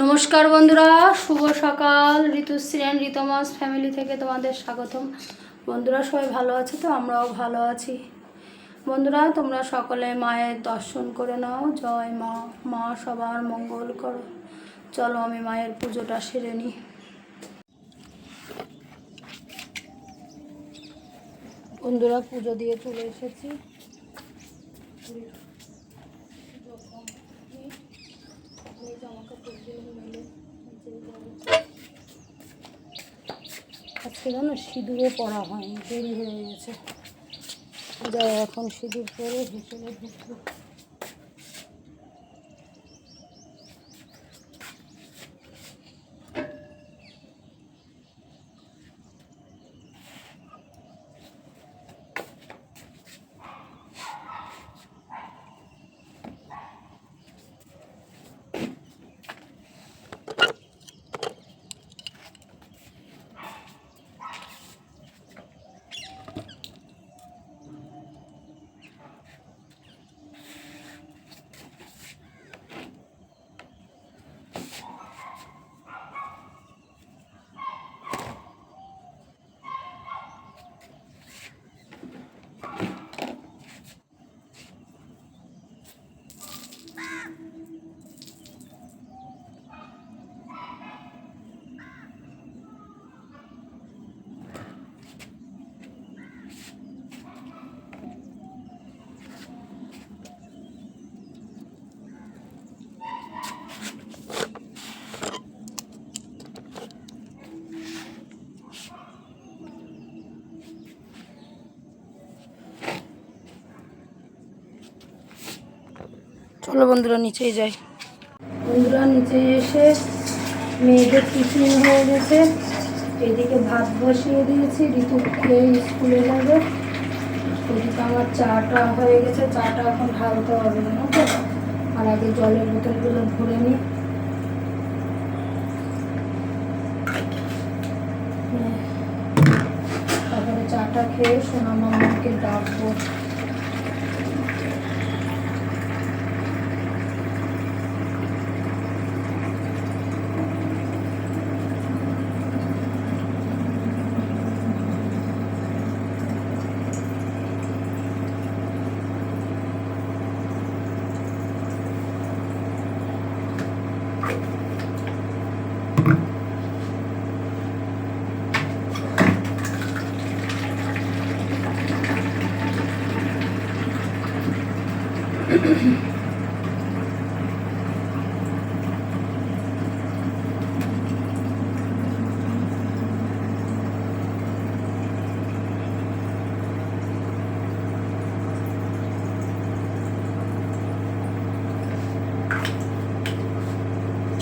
নমস্কার বন্ধুরা, শুভ সকাল। ঋতুশ্রী অ্যান্ড ঋতমাস ফ্যামিলি থেকে তোমাদের স্বাগতম। বন্ধুরা সবাই ভালো আছে তো? আমরাও ভালো আছি। বন্ধুরা তোমরা সকলে মায়ের দর্শন করে নাও। জয় মা, মা সবার মঙ্গল করো। চলো আমি মায়ের পুজোটা সেরে নিই। বন্ধুরা পুজো দিয়ে চলে এসেছি। আজকে জানো সিঁদুরও পরা হয়নি, দেরি হয়ে গেছে। যাই এখন সিঁদুর পরে ভিতরে ঢুকবো। চলো বন্ধুরা নিচেই যাই। বন্ধুরা নিচে এসে মেয়েদের টিফিন হয়ে গেছে। এদিকে ভাত বসিয়ে দিয়েছি, ঋতু খেয়ে স্কুলে যাবে। ওদিকে আমার চাটা হয়ে গেছে, চাটা এখন ঢালতে হবে না তো। আর আগে জলের বোতলগুলো ভরে নিই। তারপরে চাটা খেয়ে সোনা মামাকে ডাকবো।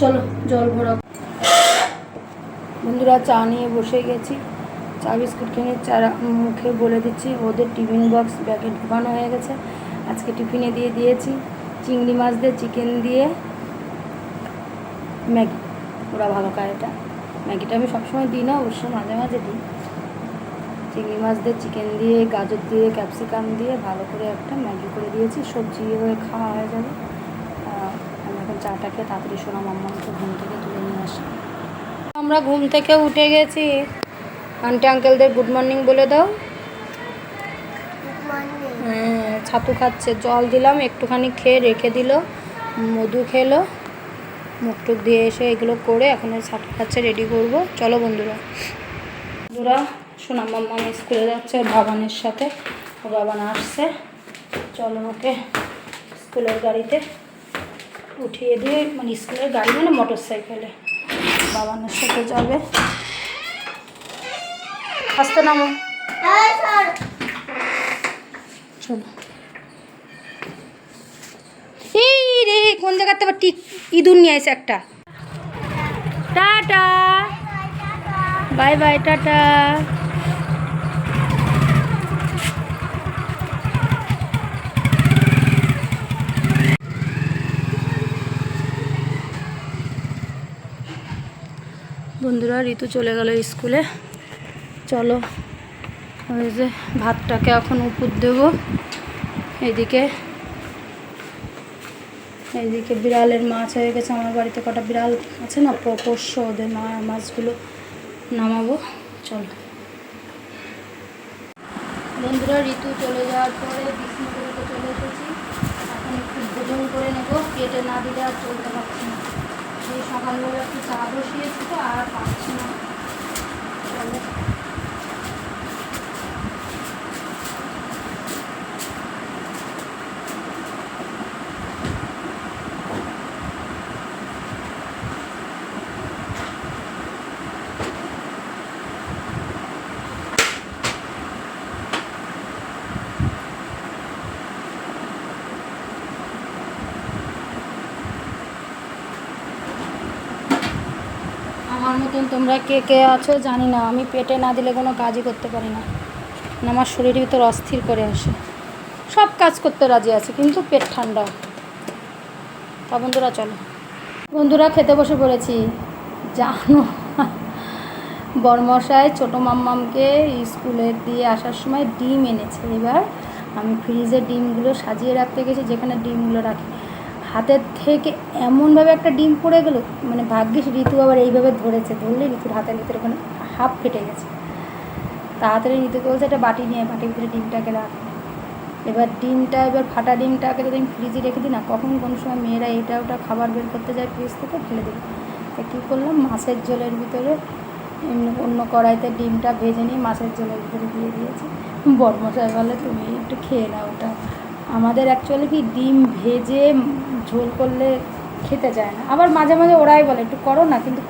চলো জল ভরা। বন্ধুরা চা নিয়ে বসে গেছি। চা বিস্কুট কিনে মুখে বলে দিচ্ছি। ওদের টিফিন বক্স ব্যাগে ঢুকানো হয়ে গেছে। আজকে টিফিনে দিয়ে দিয়েছি চিংড়ি মাছ দিয়ে চিকেন দিয়ে ম্যাগি। ওরা ভালো খায় এটা। ম্যাগিটা আমি সবসময় দিই না, অবশ্য মাঝে মাঝে দিই। চিংড়ি মাছ দিয়ে চিকেন দিয়ে গাজর দিয়ে ক্যাপসিকাম দিয়ে ভালো করে একটা ম্যাগি করে দিয়েছি। সবজি হয়ে খাওয়া হয়ে যাবে। আমি এখন চাটা খেয়ে তাড়াতাড়ি সোনা মাম্মাকে ঘুম থেকে তুলে নিয়ে আসি। আমরা ঘুম থেকে উঠে গেছি। আন্টি আঙ্কেলদের গুড মর্নিং বলে দাও। হ্যাঁ, ছাতু খাচ্ছে। জল দিলাম, একটুখানি খেয়ে রেখে দিল। মধু খেলো, মুখ টুক দিয়ে এসে এগুলো করে এখন ছাতু খাচ্ছে, রেডি করব। চলো বন্ধুরা। বন্ধুরা সোনা মাম্মা স্কুলে যাচ্ছে ওর বাবানের সাথে। ওর বাবান আসছে। চলো ওকে স্কুলের গাড়িতে উঠিয়ে দিয়ে, মানে স্কুলের গাড়ি মানে মোটর সাইকেলে বাবানের সাথে যাবে। আসতে নামো। চলো। এই রে কোন জায়গাতে আবার ঠিক ইঁদুর নিয়ে আসে একটা। Tata, bye bye, tata. বন্ধুরা ঋতু চলে গেল স্কুলে। চলো ওই যে ভাতটাকে এখন উপর দেবো। এদিকে এইদিকে বিড়ালের মাছ হয়ে গেছে, আমার বাড়িতে কটা বিড়াল আছে না, পোষ্য, ওদের মাছগুলো নামাবো। চলো বন্ধুরা, ঋতু চলে যাওয়ার পরে বিষ্ণুপুরে চলে এসেছি। এখন একটু ভোজন করে নেবো, পেটে না দিলে আর চলতে পারছি না। সেই সকালবেলা একটু চা বসিয়েছি তো আর পাচ্ছি না। চলো আমার মতন তোমরা কে কে আছো জানি না, আমি পেটে না দিলে কোনো কাজই করতে পারি না। আমার শরীরের ভিতর অস্থির করে আসে, সব কাজ করতে রাজি আছে কিন্তু পেট ঠান্ডা। তা বন্ধুরা চলো, বন্ধুরা খেতে বসে পড়েছি। জানো বরমশাই ছোটো মাম্মামকে স্কুলে দিয়ে আসার সময় ডিম এনেছে। এবার আমি ফ্রিজে ডিমগুলো সাজিয়ে রাখতে গেছি, যেখানে ডিমগুলো রাখি, হাতের থেকে এমনভাবে একটা ডিম পড়ে গেলো, মানে ভাগ্যিস ঋতু আবার এইভাবে ধরেছে, ধরলে ঋতুর হাতের ভিতরে ওখানে হাফ ফেটে গেছে। তাড়াতাড়ি ঋতুকে বলছে একটা বাটি নিয়ে, বাটির ভিতরে ডিমটাকে রাখ। এবার ফাটা ডিমটাকে যদি আমি ফ্রিজে রেখে দিই না, কখন কোনো সময় মেয়েরা এটা ওটা খাবার বের করতে যায় ফ্রিজ থেকে, ফেলে দেবে। তো কী করলাম, মাছের ঝোলের ভিতরে অন্য কড়াইতে ডিমটা ভেজে নিয়ে মাছের ঝোলের ভিতরে দিয়ে দিয়েছি। বরমশাই বলে তুমি একটু খেয়ে নাও ওটা। আমাদের অ্যাকচুয়ালি কি ডিম ভেজে ঝোল করলে খেতে চায় না, আবার মাঝে মাঝে ওরাই বলে একটু করো না, কিন্তু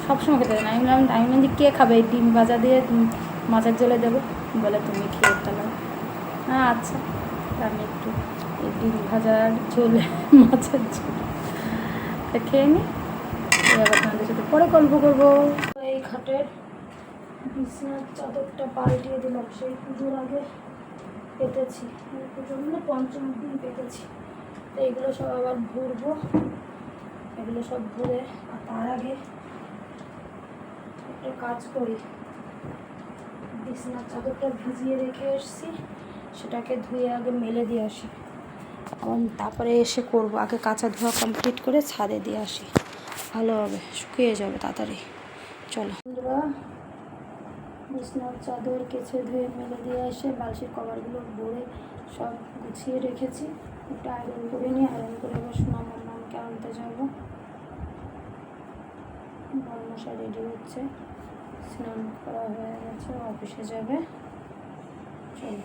সবসময় খেতে চায় না। আমি বললাম যে কে খাবে এই ডিম ভাজা দিয়ে মাছের ঝোলে দেবো? বলে তুমি খেয়ে ফেলো। হ্যাঁ আচ্ছা, আমি একটু এই ডিম ভাজার ঝোলে মাছের ঝোল খেয়ে নিই, এবার আপনাদের সাথে পরে গল্প করবো। এই খাটের বিছানার চাদরটা পাল্টিয়ে দিলাম, সেই পুজোর আগে পেতেছি, পুজোর মানে পঞ্চম দিন পেতেছি। তো এগুলো সব আবার ভরবো, এগুলো সব ভরে, আর তার আগে একটা কাজ করি, বিছানার চাদরটা ভিজিয়ে রেখে এসেছি, সেটাকে ধুয়ে আগে মেলে দিয়ে আসি, এবং তারপরে এসে করব। আগে কাঁচা ধোয়া কমপ্লিট করে ছাদে দিয়ে আসি, ভালো হবে, শুকিয়ে যাবে তাড়াতাড়ি। চলো বন্ধুরা, বিছানার চাদর কেচে ধুয়ে মেলে দিয়ে এসে বালতির কভারগুলো ভরে সব গুছিয়ে রেখেছি। একটু আয়রন করে নিই, আয়রন করে এবার সোনাম মামকে আনতে যাবো। বরমশাই রেডি হচ্ছে, স্নান করা হয়ে গেছে, অফিসে যাবে। চলো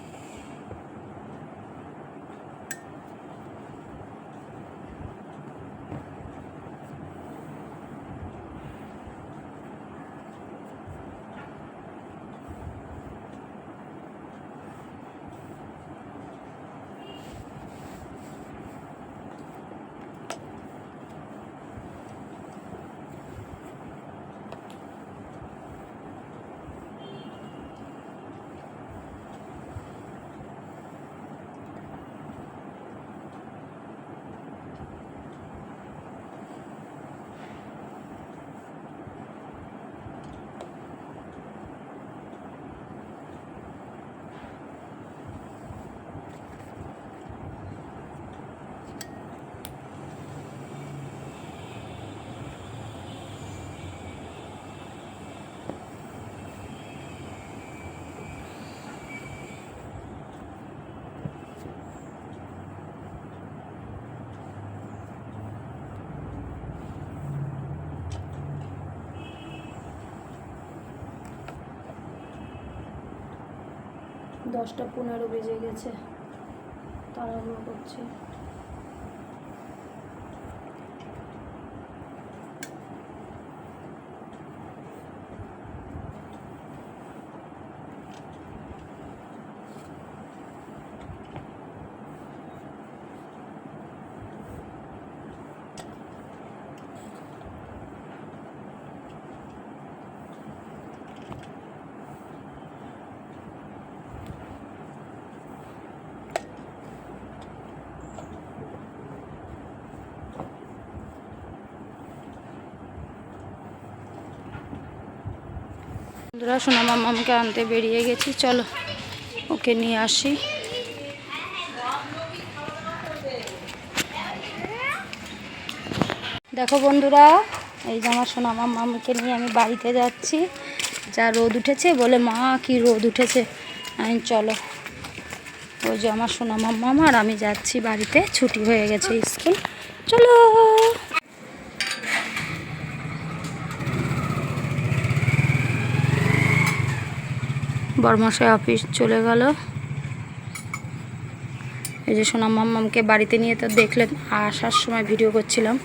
দশটা 15 বেজে গেছে, তাড়াহুড়ো করছি। বন্ধুরা, সোনা মামাকে আনতে বেরিয়ে গেছি, চলো ওকে নিয়ে আসি। দেখো বন্ধুরা, এই যে আমার সোনা মামাকে নিয়ে আমি বাড়িতে যাচ্ছি। যা রোদ উঠেছে বলে, মা কি রোদ উঠেছে, আমি চলো। ওই যে আমার সোনা মামা আর আমি যাচ্ছি বাড়িতে, ছুটি হয়ে গেছে স্কুল, চলো। বড়মশাই অফিস চলে গেল। এই যে সোনা মাম্মামকে বাড়িতে নিয়ে তো দেখলেন, আসার সময় ভিডিও করছিলাম।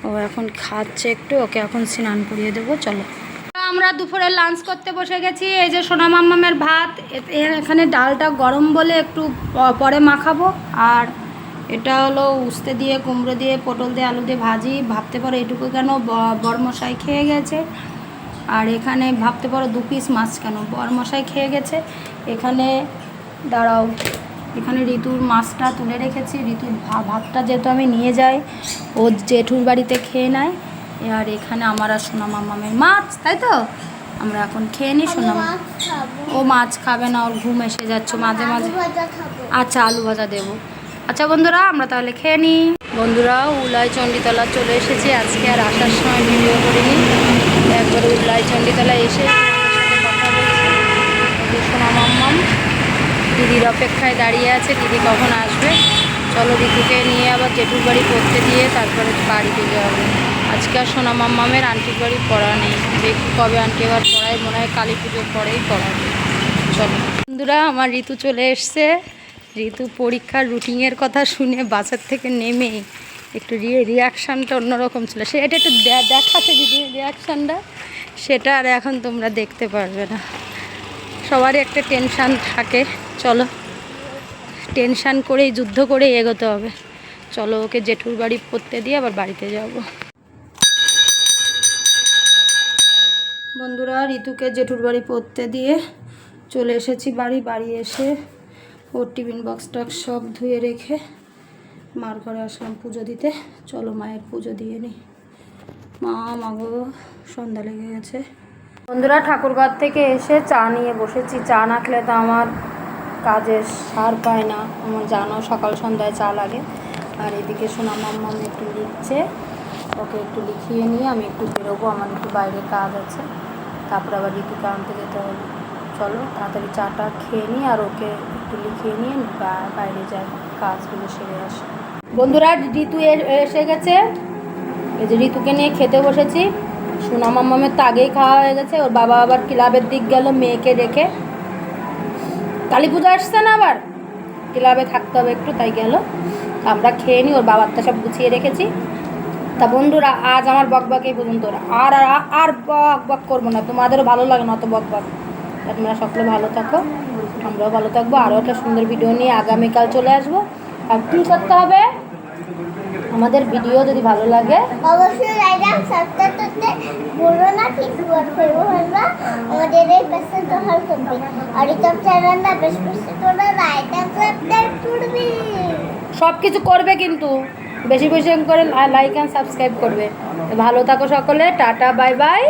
ও এখন খাচ্ছে একটু, ওকে এখন স্নান করিয়ে দেবো, চলো। আমরা দুপুরে লাঞ্চ করতে বসে গেছি। এই যে সোনা মাম্মামের ভাত, এখানে ডালটা গরম বলে একটু পরে মাখাবো। আর এটা হলো উস্তে দিয়ে, কুমড়ো দিয়ে, পটল দিয়ে, আলু দিয়ে ভাজি। ভাবতে পারো এটুকু কেন, বড়মশাই খেয়ে গেছে। আর এখানে ভাবতে পারো 2 পিস মাছ কেন, বড়মশাই খেয়ে গেছে। এখানে দাঁড়াও, এখানে ঋতুর মাছটা তুলে রেখেছি। ঋতুর ভাতটা যেহেতু আমি নিয়ে যাই, ও জেঠুর বাড়িতে খেয়ে নেয়। আর এখানে আমার আর সোনা মামামের মাছ, তাই তো আমরা এখন খেয়ে নিই। সোনা ও মাছ খাবে না, ওর ঘুম এসে যাচ্ছে মাঝে মাঝে। আচ্ছা, আলু ভাজা দেবো। আচ্ছা বন্ধুরা, আমরা তাহলে খেয়ে নিই। বন্ধুরা, উলাই চণ্ডীতলা চলে এসেছি। আজকে আর আসার সময় ভিডিও করিনি, একবারে উলাই চণ্ডীতলা এসে কথা বলছি। সোনা মাম্মাম দিদির অপেক্ষায় দাঁড়িয়ে আছে, দিদি কখন আসবে। চলো, ঋতুকে নিয়ে আবার জেঠুর বাড়ি পড়তে দিয়ে তারপরে বাড়িতে যাবো। আজকে আর সোনা মাম্মামের আন্টির বাড়ি পড়া নেই, দেখি কবে আন্টি আবার পড়ায়, মনে হয় কালী পুজোর পরেই পড়াবে। চলো বন্ধুরা, আমার ঋতু চলে এসছে। ঋতু পরীক্ষার রুটিনের কথা শুনে বাসের থেকে নেমে একটু রিয়াকশানটা অন্যরকম ছিল। সে এটা একটু দেখাচ্ছে দিদির রিয়াকশানটা, সেটা আর এখন তোমরা দেখতে পারবে না। সবারই একটা টেনশান থাকে, চলো টেনশান করেই, যুদ্ধ করেই এগোতে হবে। চলো, ওকে জেঠুর বাড়ি পড়তে দিয়ে আবার বাড়িতে যাব। বন্ধুরা, ঋতুকে জেঠুর বাড়ি পড়তে দিয়ে চলে এসেছি বাড়ি এসে ওর টিফিন বক্স টক্স সব ধুয়ে রেখে মার ঘরে আসলাম পুজো দিতে। চলো মায়ের পুজো দিয়ে নিই। মাগো, সন্ধ্যা লেগে গেছে। বন্ধুরা, ঠাকুরঘর থেকে এসে চা নিয়ে বসেছি। চা না খেলে তো আমার কাজের সার পায় না, আমার জানো সকাল সন্ধ্যায় চা লাগে। আর এদিকে সোনা মাম্মাম একটু লিখছে, ওকে একটু লিখিয়ে নিয়ে আমি একটু বেরোবো, আমার একটু বাইরে কাজ আছে। তারপরে আবার ঋতুকে আনতে যেতে হবে। চলো তাড়াতাড়ি চাটা খেয়ে নিই আর ওকে একটু লিখিয়ে নিয়ে বাইরে যাই, কাজগুলো সেরে আসি। বন্ধুরা, ঋতু এসে গেছে। এই যে ঋতুকে নিয়ে খেতে বসেছি। সোনা মাম্মামের তো আগেই খাওয়া হয়ে গেছে। ওর বাবা আবার ক্লাবের দিক গেল মেয়েকে রেখে। কালী পুজো আসছে না, আবার ক্লাবে থাকতে হবে একটু, তাই গেল। আমরা খেয়ে নিই, ওর বাবারটা সব গুছিয়ে রেখেছি। তা বন্ধুরা, আজ আমার বকবক এই পর্যন্ত। আর আর বক করবো না, তোমাদেরও ভালো লাগে না অত বকবক। তোমরা সকলে ভালো থাকো, আমরাও ভালো থাকবো। আরও একটা সুন্দর ভিডিও নিয়ে আগামীকাল চলে আসবো। আর কী করতে হবে, আমাদের ভিডিও যদি ভালো লাগে অবশ্যই লাইক আর সাবস্ক্রাইব করতে ভুলবে না। কিন্তু আমাদের এই পাশে দখল করবে আর ইউটিউব চ্যানেলটা বেশি বেশি করে লাইক আর সাবস্ক্রাইব করবে। সব কিছু করবে, কিন্তু বেশি বেশি করে লাইক অ্যান্ড সাবস্ক্রাইব করবে। ভালো থাকো সকলে, টাটা, বাই বাই।